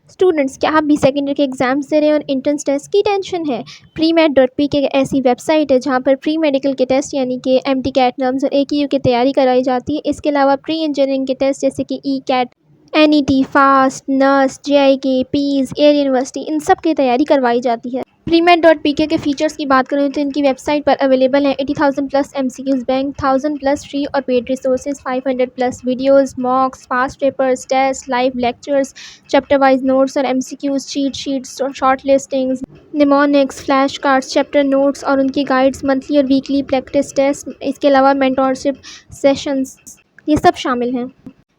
Students, क्या आप भी सेकेंडरी के एग्जाम्स दे रहे हैं और एंट्रेंस टेस्ट की टेंशन है? Pre-Med.pk एक ऐसी वेबसाइट है जहां पर प्री मेडिकल के टेस्ट यानी कि MT कैट नर्म्स और AQU की तैयारी कराई जाती है। इसके अलावा प्री इंजीनियरिंग के टेस्ट जैसे कि E CAT, NET, fast, nurse, JIK, पीज, एयर यूनिवर्सिटी, इन सब की तैयारी करवाई जाती है। Pre-Med.pk के फीचर्स की बात करें तो इनकी वेबसाइट पर अवेलेबल है 80,000 plus MCQs bank, 1000 plus free और paid resources, 500 plus videos, mocks, past papers, test, live lectures, chapter wise notes और MCQs, cheat sheets, short listings, mnemonics, flash cards, chapter notes और उनकी गाइड्स, मंथली और weekly practice test, इसके अलावा mentorship sessions, ये सब शामिल हैं।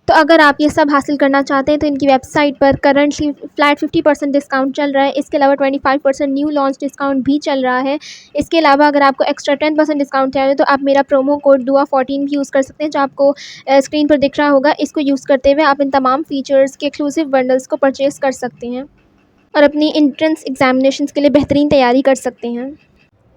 तो अगर आप ये सब हासिल करना चाहते हैं तो इनकी वेबसाइट पर करंटली फ्लैट 50% डिस्काउंट चल रहा है। इसके अलावा 25% न्यू लॉन्च डिस्काउंट भी चल रहा है। इसके अलावा अगर आपको एक्स्ट्रा 10% डिस्काउंट चाहिए तो आप मेरा प्रोमो कोड DUA14 भी यूज़ कर सकते हैं, जो आपको स्क्रीन पर दिख रहा होगा। इसको यूज़ करते हुए आप इन तमाम फीचर्स के एक्सक्लूसिव बंडल्स को परचेज़ कर सकते हैं और अपनी एंट्रेंस एग्जामिनेशंस के लिए बेहतरीन तैयारी कर सकते हैं।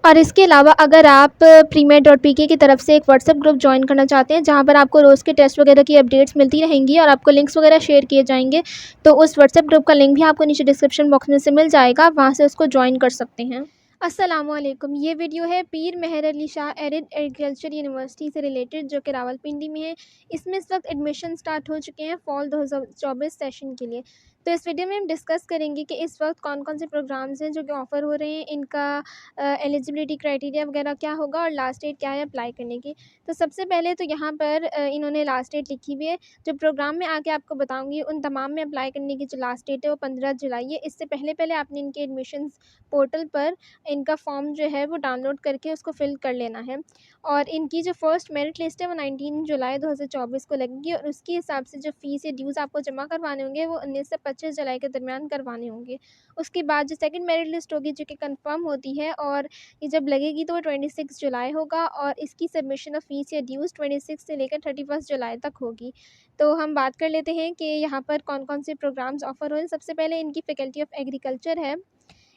और इसके अलावा अगर आप Pre-Med.pk की तरफ से एक व्हाट्सएप ग्रुप ज्वाइन करना चाहते हैं जहां पर आपको रोज़ के टेस्ट वगैरह की अपडेट्स मिलती रहेंगी और आपको लिंक्स वगैरह शेयर किए जाएंगे, तो उस व्हाट्सएप ग्रुप का लिंक भी आपको नीचे डिस्क्रिप्शन बॉक्स में से मिल जाएगा, आप वहां से उसको ज्वाइन कर सकते हैं। अस्सलामुअलैकुम, ये वीडियो है Pir Mehar Ali Shah arid agriculture university से रिलेटेड, जो कि रावलपिंडी में है। इसमें इस वक्त एडमिशन स्टार्ट हो चुके हैं फॉल 2024 सेशन के लिए। तो इस वीडियो में हम डिस्कस करेंगे कि इस वक्त कौन कौन से प्रोग्राम्स हैं जो कि ऑफ़र हो रहे हैं, इनका एलिजिबिलिटी क्राइटेरिया वगैरह क्या होगा और लास्ट डेट क्या है अप्लाई करने की। तो सबसे पहले तो यहाँ पर इन्होंने लास्ट डेट लिखी हुई है। जो प्रोग्राम में आके आपको बताऊँगी उन तमाम में अप्लाई करने की जो लास्ट डेट है वो 15 जुलाई है। इससे पहले पहले आपने इनके एडमिशन्स पोर्टल पर इनका फॉर्म जो है वो डाउनलोड करके उसको फिल कर लेना है। और इनकी जो फर्स्ट मेरिट लिस्ट है वो 19 जुलाई 2024 को लगेगी और उसके हिसाब से जो फ़ीस या ड्यूज़ आपको जमा करवाने होंगे वो 19 से 25 जुलाई के दरमियान करवाने होंगे। उसके बाद जो सेकंड मेरिट लिस्ट होगी जो कि कंफर्म होती है और ये जब लगेगी तो वो 26 जुलाई होगा और इसकी सबमिशन ऑफ फ़ीस या ड्यूज़ 26 से लेकर 31 जुलाई तक होगी। तो हम बात कर लेते हैं कि यहाँ पर कौन-कौन से प्रोग्राम्स ऑफ़र हो रहे हैं। सबसे पहले इनकी फैकल्टी ऑफ एग्रीकल्चर है।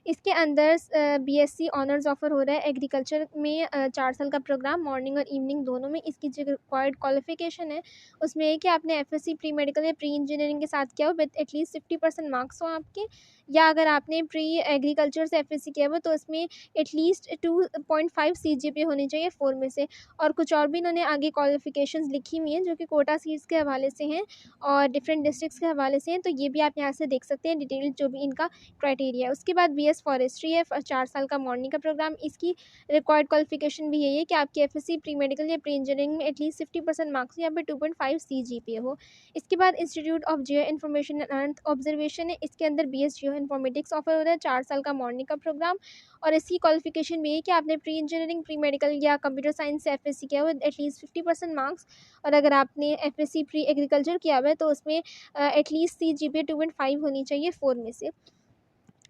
इसके अंदर BSc ऑनर्स ऑफ़र हो रहा है एग्रीकल्चर में 4 साल का प्रोग्राम, मॉर्निंग और इवनिंग दोनों में। इसकी जो रिक्वायर्ड क्वालिफ़िकेशन है उसमें है कि आपने FSc प्री मेडिकल या प्री इंजीनियरिंग के साथ किया हो विद एटलीस्ट 50% मार्क्स हो आपके, या अगर आपने प्री एग्रीकल्चर से FSc किया हो तो उसमें एटलीस्ट 2.5 CGPA होनी चाहिए 4 में से। और कुछ और भी इन्होंने आगे क्वालिफ़िकेशंस लिखी हुई हैं जो कि कोटा सीट्स के हवाले से हैं और डिफरेंट डिस्ट्रिक्ट्स के हवाले से हैं, तो ये भी आप यहाँ से देख सकते हैं डिटेल जो भी इनका क्राइटेरिया है। उसके बाद BS फॉरेस्ट्री है 4 साल का मॉर्निंग का प्रोग्राम। इसकी रिक्वायर्ड क्वालिफिकेशन भी यही है कि आपकी FSc प्री मेडिकल या प्री इंजीनियरिंग में एटलीस्ट 50% मार्क्स या फिर 2.5 CGPA हो। इसके बाद institute of Jio information and earth observation है। इसके अंदर BS जियो इन्फॉर्मेटिक्स ऑफर हो रहा है 4 साल का मॉर्निंग का प्रोग्राम और इसकी क्वालिफिकेशन भी है कि आपने प्री इंजीनियरिंग प्री मेडिकल या कंप्यूटर साइंस से FSc किया हुआ एटलीस्ट 50% मार्क्स, और अगर आपने FSc प्री एग्रीकल्चर किया हुआ है तो उसमें एटलीस्ट CGPA 2.5 होनी चाहिए 4 में से।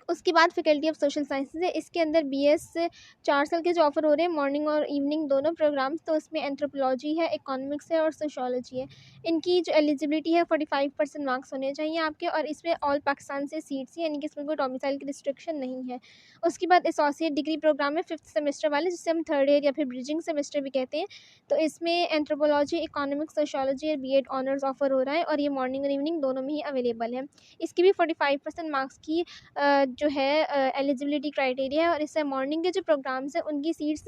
उसके बाद फैकल्टी ऑफ सोशल साइंसेज है। इसके अंदर BS 4 साल के जो ऑफ़र हो रहे हैं मॉर्निंग और इवनिंग दोनों प्रोग्राम्स, तो उसमें एंथ्रोपोलॉजी है, इकोनॉमिक्स है और सोशियोलॉजी है। इनकी जो एलिजिबिलिटी है 45% मार्क्स होने चाहिए आपके और इसमें ऑल पाकिस्तान से सीट्स हैं, यानी कि इसमें कोई डोमिसाइल की रिस्ट्रिक्शन नहीं है। उसके बाद एसोसिएट डिग्री प्रोग्राम है 5th सेमेस्टर वाले, जिसे हम थर्ड ईयर या फिर ब्रिजिंग सेमेस्टर भी कहते हैं। तो इसमें एंथ्रोपोलॉजी, इकोनॉमिक्स, सोशियोलॉजी और B.Ed ऑनर्स ऑफ़र हो रहा है और ये मॉर्निंग और इवनिंग दोनों में ही अवेलेबल है। इसकी भी 45% मार्क्स की जो है एलिजिबिलिटी क्राइटेरिया है और इससे मॉर्निंग के जो प्रोग्राम्स हैं उनकी सीट्स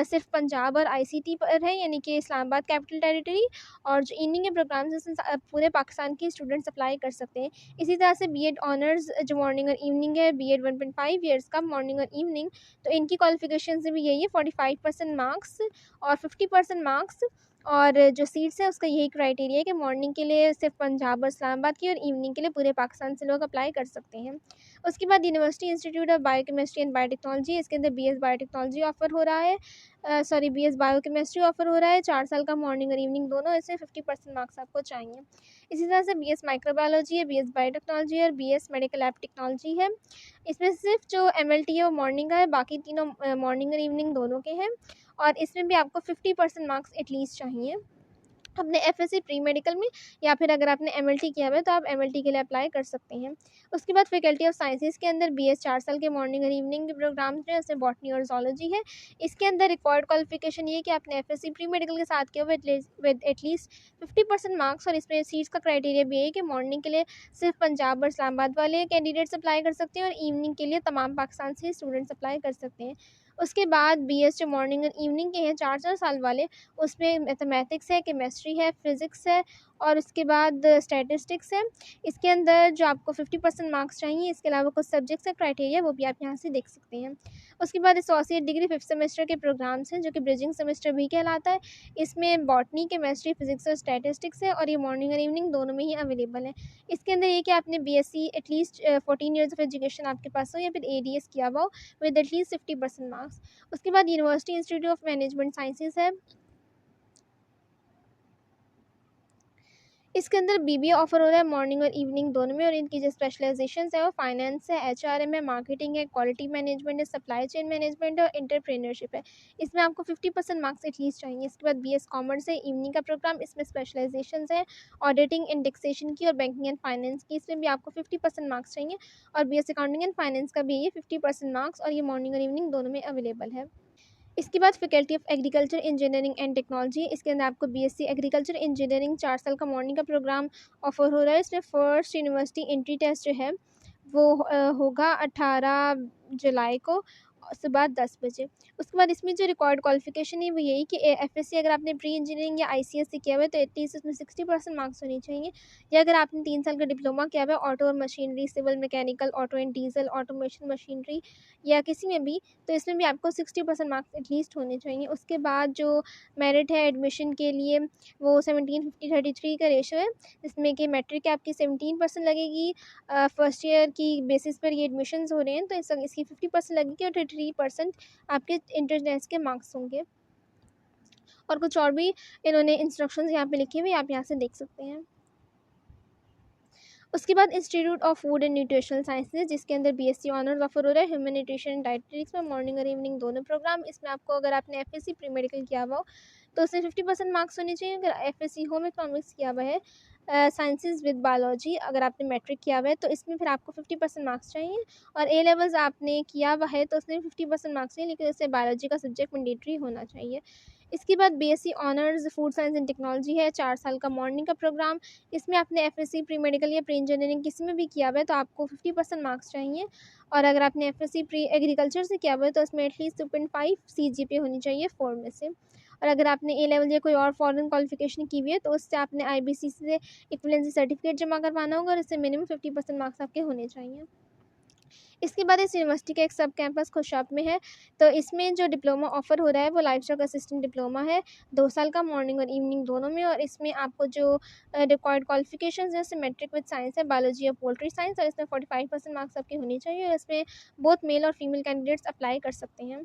सिर्फ पंजाब और ICT पर है, यानी कि इस्लामाबाद कैपिटल टेरिटरी, और जो इवनिंग के प्रोग्राम्स हैं उसमें पूरे पाकिस्तान के स्टूडेंट्स अप्लाई कर सकते हैं। इसी तरह से B.Ed ऑनर्स जो मॉर्निंग और इवनिंग है, B.Ed 1.5 ईयर्स का मॉर्निंग और इवनिंग, तो इनकी क्वालिफिकेशन से भी यही है 45% मार्क्स और 50% मार्क्स, और जो सीट्स है उसका यही क्राइटेरिया है कि मॉर्निंग के लिए सिर्फ पंजाब और इस्लामाबाद की और इवनिंग के लिए पूरे पाकिस्तान से लोग अप्लाई कर सकते हैं। उसके बाद university institute of biochemistry and biotechnology, इसके अंदर BS बायोटेक्नोलॉजी ऑफर हो रहा है, BS बायोकेमिस्ट्री ऑफर हो रहा है 4 साल का मॉर्निंग और इवनिंग दोनों, इसमें 50% मार्क्स आपको चाहिए। इसी तरह से BS माइक्रोबायोलॉजी है, BS बायोटेक्नोलॉजी है और BS मेडिकल ऐप टेक्नोलॉजी है। इसमें सिर्फ जो MLT है वो मॉर्निंग का है, बाकी तीनों मॉर्निंग और इवनिंग दोनों के हैं और इसमें भी आपको 50% मार्क्स एटलीस्ट चाहिए। अपने एफएससी प्री मेडिकल में, या फिर अगर आपने एमएलटी किया हुआ है तो आप एमएलटी के लिए अप्लाई कर सकते हैं। उसके बाद फैकल्टी ऑफ साइंसेज़ के अंदर बीएस 4 साल के मॉर्निंग और इवनिंग के प्रोग्राम जो है, उसमें बॉटनी और ज़ूलॉजी है। इसके अंदर रिक्वायर्ड क्वालिफिकेशन ये है कि आपने एफएससी प्री मेडिकल के साथ किया हुआ विद एटलीस्ट 50% मार्क्स। और इसमें सीट्स का क्राइटेरिया भी है कि मॉर्निंग के लिए सिर्फ पंजाब और इस्लामाबाद वाले कैंडिडेट्स अप्लाई कर सकते हैं, और इवनिंग के लिए तमाम पाकिस्तान से स्टूडेंट्स अप्लाई कर सकते हैं। उसके बाद बीएस जो मॉर्निंग और इवनिंग के हैं 4-4 साल वाले, उसमें मैथमेटिक्स है, केमिस्ट्री है, फिज़िक्स है, और उसके बाद स्टैटिस्टिक्स है। इसके अंदर जो आपको 50% मार्क्स चाहिए, इसके अलावा कुछ सब्जेक्ट्स का क्राइटेरिया वो भी आप यहाँ से देख सकते हैं। उसके बाद एसोसिएट डिग्री 5th सेमेस्टर के प्रोग्राम्स हैं, जो कि ब्रिजिंग सेमेस्टर भी कहलाता है। इसमें बॉटनी, केमिस्ट्री, फिजिक्स और स्टैटिस्टिक्स है, और ये मॉर्निंग और इवनिंग दोनों में ही अवेलेबल है। इसके अंदर ये कि आपने BSc at least 14 years of education आपके पास हो, या फिर एडीएस किया हुआ हो विद एटलीस्ट 50% मार्क्स। उसके बाद university institute of management sciences है। इसके अंदर बीबीए ऑफर हो रहा है मॉर्निंग और इवनिंग दोनों में, और इनकी जो स्पेशलाइजेशंस है वो फाइनेंस है, एचआरएम है, मार्केटिंग है, क्वालिटी मैनेजमेंट है, सप्लाई चेन मैनेजमेंट है, और एंटरप्रेन्योरशिप है। इसमें आपको 50% मार्क्स एटलीस्ट चाहिए। इसके बाद बीएस कॉमर्स है, इवनिंग का प्रोग्राम, इसमें स्पेशलाइजेशंस है ऑडिटिंग, इंडेक्सेशन की और बैंकिंग एंड फाइनेंस की। इसमें भी आपको 50% मार्क्स चाहिए। और बीएस अकाउंटिंग एंड फाइनेंस का भी ये 50% मार्क्स, और ये मॉर्निंग और इवनिंग दोनों में अवेलेबल है। इसके बाद faculty of agriculture engineering and technology, इसके अंदर आपको बीएससी एग्रीकल्चर इंजीनियरिंग 4 साल का मॉर्निंग का प्रोग्राम ऑफर हो रहा है। इसमें फर्स्ट यूनिवर्सिटी एंट्री टेस्ट जो है वो होगा 18 जुलाई को सुबह 10 बजे। उसके बाद इसमें जो रिक्वायर्ड क्वालिफिकेशन है वो यही कि एफएससी अगर आपने प्री इंजीनियरिंग या आईसीएस से किया हुआ है तो एटलीस्ट उसमें 60% मार्क्स होने चाहिए। या अगर आपने 3 साल का डिप्लोमा किया हुआ है ऑटो और machinery, civil mechanical, auto and diesel, automation machinery या किसी में भी, तो इसमें भी आपको 60% मार्क्स एटलीस्ट होने चाहिए। उसके बाद जो मेरिट है एडमिशन के लिए वो 17:50:33 का रेशो है, जिसमें कि मैट्रिक आपकी 17% लगेगी। फर्स्ट ईयर की बेसिस पर ये एडमिशन्स हो रहे हैं, तो इसकी 50% लगेगी और 33% आपके इंटरनेट के मार्क्स होंगे। और कुछ और भी इन्होंने इंस्ट्रक्शंस यहाँ पे लिखे हुए आप यहाँ से देख सकते हैं। उसके बाद institute of food and nutritional sciences, जिसके अंदर बीएससी ऑनर्स ऑफर हो रहा है ह्यूमन न्यूट्रिशन एंड डाइटेटिक्स में मॉर्निंग और इवनिंग दोनों प्रोग्राम। इसमें आपको अगर आपने एफएससी प्री मेडिकल किया हुआ हो तो उसमें 50% मार्क्स होने चाहिए। अगर एफएससी होम इकोनॉमिक्स किया हुआ है साइंसेज विद बायोलॉजी, अगर आपने मैट्रिक किया हुआ है तो इसमें फिर आपको 50% मार्क्स चाहिए। और ए लेवल्स आपने किया हुआ है तो उसमें 50% मार्क्स चाहिए, लेकिन उससे बायोलॉजी का सब्जेक्ट मैंडेटरी होना चाहिए। इसके बाद BSc honours food science and technology है 4 साल का मॉर्निंग का प्रोग्राम। इसमें आपने एफएससी प्री मेडिकल या प्री इंजीनियरिंग किसी में भी किया हुआ है तो आपको 50% मार्क्स चाहिए। और अगर आपने एफएससी प्री एग्रीकल्चर से किया हुआ है तो उसमें एटलीस्ट 2.5 सीजीपीए होनी चाहिए 4 में से। और अगर आपने ए लेवल या कोई और फॉरेन क्वालिफिकेशन की हुई है तो उससे आपने आईबीसीसी से इक्विवेलेंसी सर्टिफिकेट जमा करवाना होगा, और इससे मिनिमम 50% मार्क्स आपके होने चाहिए। इसके बाद इस यूनिवर्सिटी का एक सब कैंपस खुशाब में है, तो इसमें जो डिप्लोमा ऑफर हो रहा है वो लाइफ स्टॉक असिस्टेंट डिप्लोमा है 2 साल का मॉर्निंग और इवनिंग दोनों में। और इसमें आपको जो रिक्वायर्ड क्वालिफिकेशन है उसमें मैट्रिक विद साइंस है, बायोलॉजी और पोल्ट्री साइंस, और इसमें 45% मार्क्स आपके होने चाहिए। और इसमें बोथ मेल और फीमेल कैंडिडेट्स अप्लाई कर सकते हैं।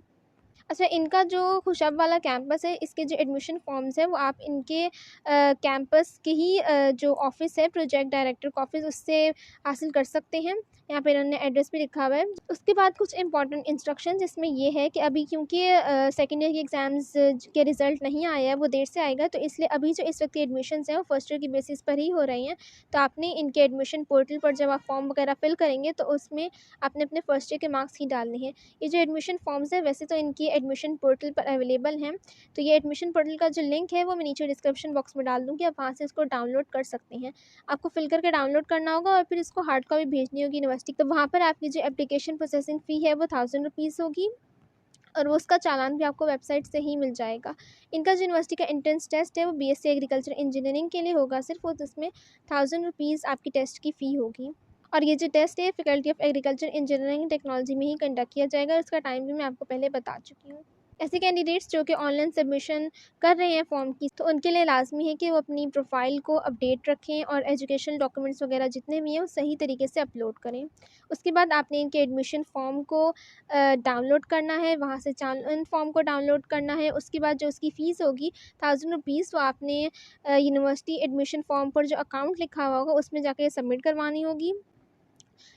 अच्छा, इनका जो खुशब वाला कैंपस है, इसके जो एडमिशन फॉर्म्स हैं वो आप इनके कैंपस के ही जो ऑफ़िस है प्रोजेक्ट डायरेक्टर का ऑफ़िस, उससे हासिल कर सकते हैं। यहाँ पे इन्होंने एड्रेस भी लिखा हुआ है। उसके बाद कुछ इंपॉर्टेंट इंस्ट्रक्शंस जिसमें ये है कि अभी क्योंकि सेकेंड ईयर के एग्ज़ाम्स के रिज़ल्ट नहीं आया है, वो देर से आएगा, तो इसलिए अभी जो इस वक्त की एडमिशन्स हैं वो फर्स्ट ईयर की बेसिस पर ही हो रही हैं। तो आपने इनके एडमिशन पोर्टल पर जब आप फॉर्म वगैरह फिल करेंगे तो उसमें आपने अपने फर्स्ट ईयर के मार्क्स ही डालने हैं। ये जो एडमिशन फॉर्म्स है वैसे तो इनकी एडमिशन पोर्टल पर अवेलेबल हैं, तो ये एडमिशन पोर्टल का जो लिंक है वो मैं नीचे डिस्क्रिप्शन बॉक्स में डाल दूँगी, आप वहाँ से इसको डाउनलोड कर सकते हैं। आपको फिल करके डाउनलोड करना होगा और फिर इसको हार्ड कॉपी भेजनी होगी यूनिवर्सिटी, तो वहाँ पर आपकी जो एप्लीकेशन प्रोसेसिंग फ़ी है वो 1000 रुपीज़ होगी, और वो उसका चालान भी आपको वेबसाइट से ही मिल जाएगा। इनका जो यूनिवर्सिटी का एंट्रेंस टेस्ट है वो बीएससी एग्रीकल्चर इंजीनियरिंग के लिए होगा सिर्फ, और उसमें 1000 रुपीज़ आपकी टेस्ट की फ़ी होगी। और ये जो टेस्ट है faculty of agriculture engineering technology में ही कंडक्ट किया जाएगा, और इसका टाइम भी मैं आपको पहले बता चुकी हूँ। ऐसे कैंडिडेट्स जो कि ऑनलाइन सबमिशन कर रहे हैं फॉर्म की, तो उनके लिए लाजमी है कि वो अपनी प्रोफाइल को अपडेट रखें और एजुकेशनल डॉक्यूमेंट्स वगैरह जितने भी हैं वो सही तरीके से अपलोड करें। उसके बाद आपने इनके एडमिशन फॉर्म को डाउनलोड करना है, वहाँ से चालान फॉर्म को डाउनलोड करना है। उसके बाद जो उसकी फ़ीस होगी 1000 रुपीज़, वो आपने यूनिवर्सिटी एडमिशन फॉर्म पर जो अकाउंट लिखा हुआ होगा उसमें जाके सबमिट करवानी होगी।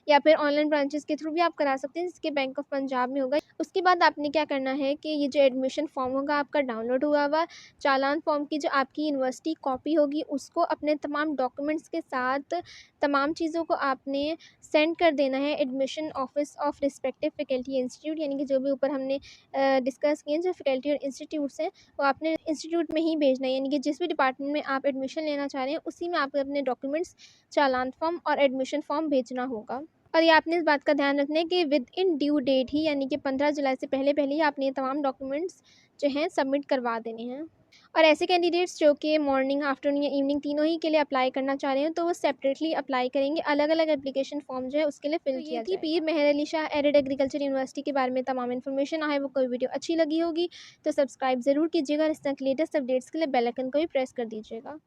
या फिर ऑनलाइन ब्रांचेस के थ्रू भी आप करा सकते हैं, जिसके बैंक ऑफ पंजाब में होगा। उसके बाद आपने क्या करना है कि ये जो एडमिशन फॉर्म होगा आपका डाउनलोड हुआ हुआ चालान फॉर्म की जो आपकी यूनिवर्सिटी कॉपी होगी उसको अपने तमाम डॉक्यूमेंट्स के साथ तमाम चीज़ों को आपने सेंड कर देना है admission office of respective faculty institute, यानी कि जो भी ऊपर हमने डिस्कस किए जो फैकल्टी और इंस्टीट्यूट्स हैं वो आपने इंस्टीट्यूट में ही भेजना है, यानी कि जिस भी डिपार्टमेंट में आप एडमिशन लेना चाह रहे हैं उसी में आपको अपने डॉक्यूमेंट्स, चालान फॉर्म और एडमिशन फॉर्म भेजना होगा। और ये आपने इस बात का ध्यान रखना है कि विद इन ड्यू डेट ही, यानी कि 15 जुलाई से पहले पहले ही आपने ये तमाम डॉक्यूमेंट्स जो हैं सबमिट करवा देने हैं। और ऐसे कैंडिडेट्स जो कि मॉर्निंग, आफ्टरनून या इवनिंग तीनों ही के लिए अप्लाई करना चाह रहे हैं तो वो सेपरेटली अप्लाई करेंगे, अलग अलग एप्लीकेशन फॉर्म जो है उसके लिए फिल किया जाएगा। Pir Mehar Ali Shah arid agriculture university के बारे में तमाम इन्फॉर्मेशन आए वो कोई वीडियो अच्छी लगी होगी तो सब्सक्राइब ज़रूर कीजिएगा, इस तरह के लेटेस्ट अपडेट्स के लिए बेल आइकन को भी प्रेस कर दीजिएगा।